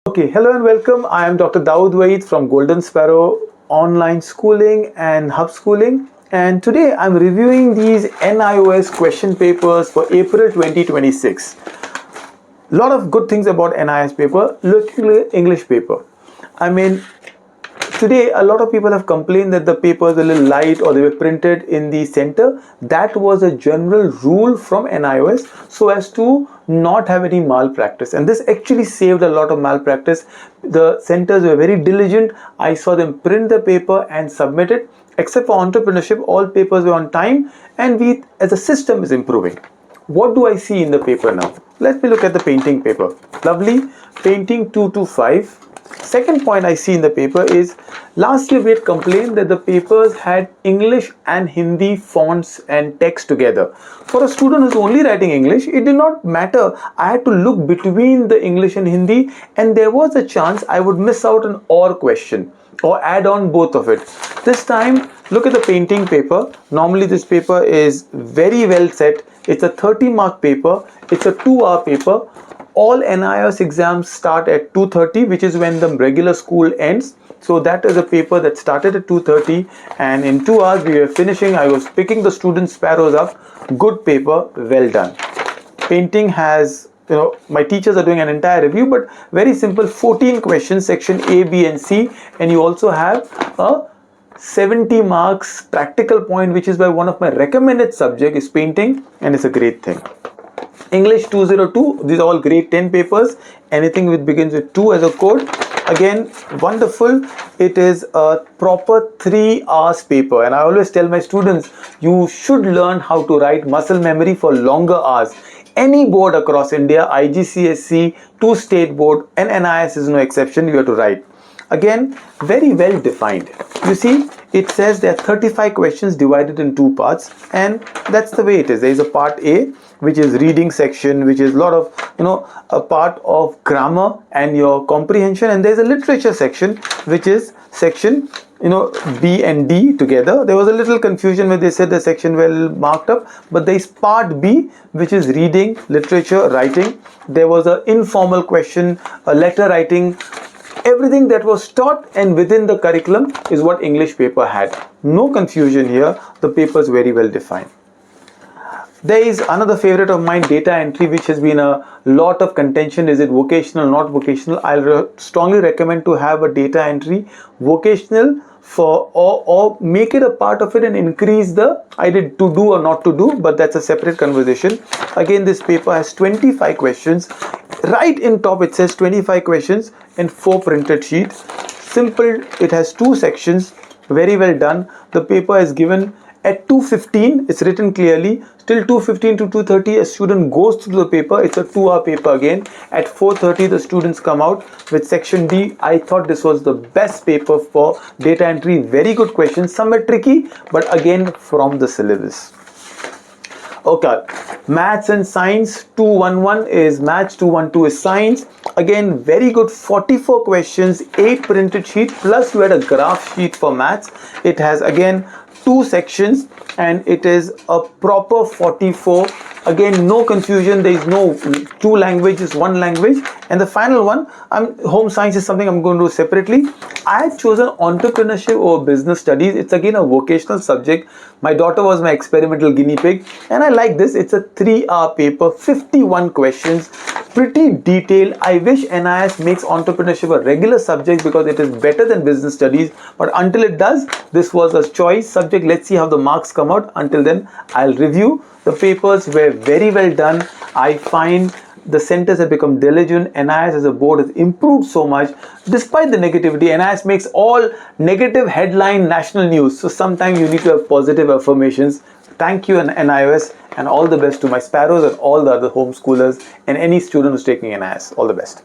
Okay, hello and welcome. I am Dr. Dawood Vaid from Golden Sparrow Online Schooling and Hub Schooling, and today I'm reviewing these NIOS question papers for April 2026. Lot of good things about NIOS paper. Look, English paper. I mean, today a lot of people have complained that the papers are a little light or they were printed in the center. That was a general rule from NIOS so as to not have any malpractice, and this actually saved a lot of malpractice. The centers were very diligent. I saw them print the paper and submit it. Except for entrepreneurship, all papers were on time, and we as a system is improving. What do I see in the paper now? Let me look at the painting paper. Lovely painting 225. Second point I see in the paper is last year we had complained that the papers had English and Hindi fonts and text together. For a student who's only writing English, it did not matter. I had to look between the English and Hindi, and there was a chance I would miss out an or question or add on both of it. This time, look at the painting paper. Normally this paper is very well set. It's a 30-mark paper. It's a 2-hour paper. All NIOS exams start at 2:30, which is when the regular school ends. So that is a paper that started at 2:30, and in 2 hours we were finishing. I was picking the students' sparrows up. Good paper, well done. Painting has, my teachers are doing an entire review, but very simple 14 questions, section A, B and C, and you also have a 70 marks practical point, which is by one of my recommended subject is painting, and it's a great thing. English 202, these are all grade 10 papers. Anything which begins with 2 as a code, again wonderful. It is a proper 3 hours paper, and I always tell my students you should learn how to write muscle memory for longer hours. Any board across India, IGCSE, 2 state board, and NIOS is no exception. You have to write. Again, very well defined. You see, it says there are 35 questions divided in 2 parts, and that's the way it is. There is a part A, which is reading section, which is a lot of, a part of grammar and your comprehension, and there's a literature section, which is section, B and D together. There was a little confusion when they said the section well marked up, but there is part B, which is reading, literature, writing. There was an informal question, a letter writing. Everything that was taught and within the curriculum is what English paper had. No confusion here. The paper is very well defined. There is another favorite of mine, data entry, which has been a lot of contention. Is it vocational, not vocational? I'll strongly recommend to have a data entry vocational for or make it a part of it and increase the either to do or not to do, but that's a separate conversation. Again, this paper has 25 questions. Right in top it says 25 questions and 4 printed sheets. Simple. It has 2 sections. Very well done. The paper is given at 2:15. It's written clearly. Till 2:15 to 2:30 a student goes through the paper. It's a 2-hour paper again. At 4:30 the students come out with section D. I thought this was the best paper for data entry. Very good questions. Some are tricky, but again from the syllabus. Okay, maths and science 211 is maths, 212 is science. Again, very good 44 questions, 8 printed sheet, plus you had a graph sheet for maths. It has again 2 sections, and it is a proper 44. Again, no confusion. There is no 2 languages, 1 language. And the final one, home science is something I'm going to do separately. I had chosen entrepreneurship over business studies. It's again a vocational subject. My daughter was my experimental guinea pig, and I like this. It's a 3-hour paper, 51 questions, pretty detailed. I wish NIOS makes entrepreneurship a regular subject because it is better than business studies. But until it does, this was a choice subject. Let's see how the marks come out. Until then, I'll review. The papers were very well done. I find the centers have become diligent. NIOS as a board has improved so much despite the negativity. NIOS makes all negative headline national news. So sometimes you need to have positive affirmations. Thank you, NIOS, and all the best to my sparrows and all the other homeschoolers and any student who's taking NIOS. All the best.